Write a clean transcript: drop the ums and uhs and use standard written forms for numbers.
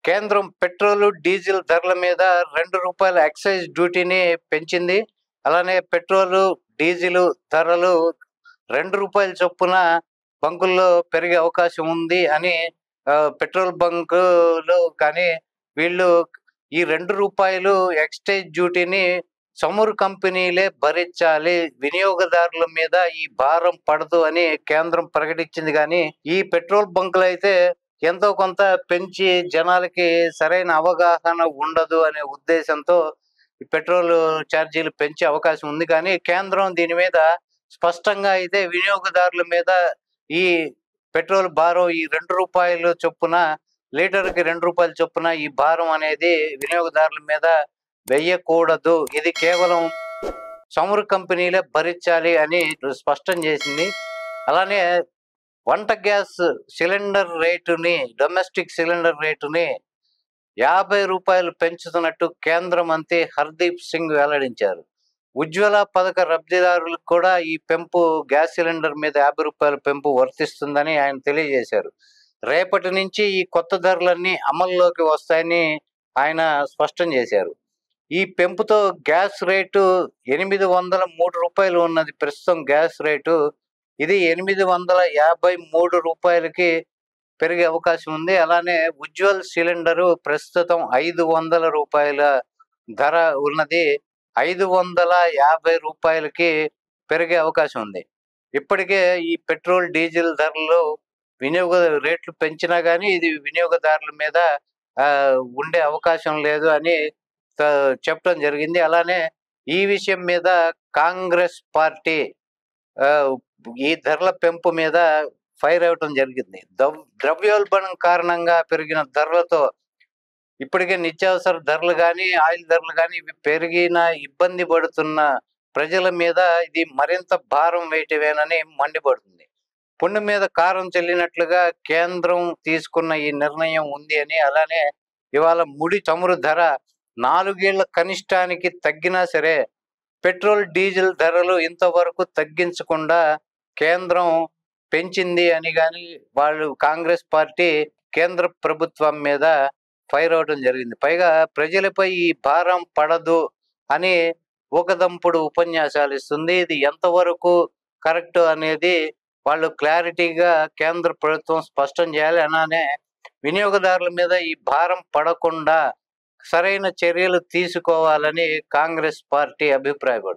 కేంద్రం petrol, diesel ధరల మీద రూ. 2 ఎక్సైజ్ డ్యూటీని పెంచింది. అలానే పెట్రోలు, డీజిలు ధరలు రూ. 2 చొప్పున బంకుల్లో పెరిగే అవకాశం ఉంది అని పెట్రోల్ బంకులు కానీ వీళ్ళు ఈ రూ. 2 ఎక్సైజ్ డ్యూటీని చమురు కంపెనీలే భరించాలి, వినియోగదారుల మీద ఈ భారం పడదు అని కేంద్రం ప్రకటించింది. కానీ ఈ పెట్రోల్ బంకులు అయితే ఎంతో కొంత పెంచి జనాలకి సరైన అవగాహన ఉండదు అనే ఉద్దేశంతో ఈ పెట్రోల్ ఛార్జీలు పెంచే అవకాశం ఉంది. కానీ కేంద్రం దీని మీద స్పష్టంగా అయితే వినియోగదారుల మీద ఈ పెట్రోల్ భారం ఈ రూ. 2 చొప్పున లీటర్కి రూ. 2 చొప్పున ఈ భారం అనేది వినియోగదారుల మీద వెయ్యకూడదు, ఇది కేవలం చమురు కంపెనీలే భరించాలి అని స్పష్టం చేసింది. అలానే వంట గ్యాస్ సిలిండర్ రేటుని, డొమెస్టిక్ సిలిండర్ రేటుని రూ. 50 పెంచుతున్నట్టు కేంద్ర మంత్రి హర్దీప్ సింగ్ వెల్లడించారు. ఉజ్వల పథక లబ్ధిదారులకు కూడా ఈ పెంపు, గ్యాస్ సిలిండర్ మీద రూ. 50 పెంపు వర్తిస్తుందని ఆయన తెలియజేశారు. రేపటి నుంచి ఈ కొత్త ధరలన్నీ అమల్లోకి వస్తాయని ఆయన స్పష్టం చేశారు. ఈ పెంపుతో గ్యాస్ రేటు రూ. 803 ఉన్నది ప్రస్తుతం గ్యాస్ రేటు, ఇది రూ. 853కి పెరిగే అవకాశం ఉంది. అలానే ఉజ్వల్ సిలిండరు ప్రస్తుతం రూ. 500 ధర ఉన్నది రూ. 550కి పెరిగే అవకాశం ఉంది. ఇప్పటికే ఈ పెట్రోల్, డీజిల్ ధరలు వినియోగ రేట్లు పెంచినా కానీ ఇది వినియోగదారుల మీద ఉండే అవకాశం లేదు అని చెప్పడం జరిగింది. అలానే ఈ విషయం మీద కాంగ్రెస్ పార్టీ ఈ ధరల పెంపు మీద ఫైర్ అవటం జరిగింది. ద్రవ్యోల్బణం కారణంగా పెరిగిన ధరలతో ఇప్పటికే నిత్యావసర ధరలు కానీ, ఆయిల్ ధరలు కానీ ఇవి పెరిగిన ఇబ్బంది పడుతున్న ప్రజల మీద ఇది మరింత భారం వేయటమేనని మండిపడుతుంది. పుండు మీద కారం చెల్లినట్లుగా కేంద్రం తీసుకున్న ఈ నిర్ణయం ఉంది అని, అలానే ఇవాళ ముడి చమురు ధర 4 ఏళ్ల కనిష్టానికి తగ్గినా సరే పెట్రోల్, డీజిల్ ధరలు ఇంతవరకు తగ్గించకుండా కేంద్రం పెంచింది అని కానీ వాళ్ళు కాంగ్రెస్ పార్టీ కేంద్ర ప్రభుత్వం మీద ఫైర్ అవడం జరిగింది. పైగా ప్రజలపై ఈ భారం పడదు అని ఊకదంపుడు ఉపన్యాసాలు ఇస్తుంది. ఇది ఎంతవరకు కరెక్ట్ అనేది వాళ్ళు క్లారిటీగా కేంద్ర ప్రభుత్వం స్పష్టం చేయాలి. అలానే వినియోగదారుల మీద ఈ భారం పడకుండా సరైన చర్యలు తీసుకోవాలని కాంగ్రెస్ పార్టీ అభిప్రాయపడుతుంది.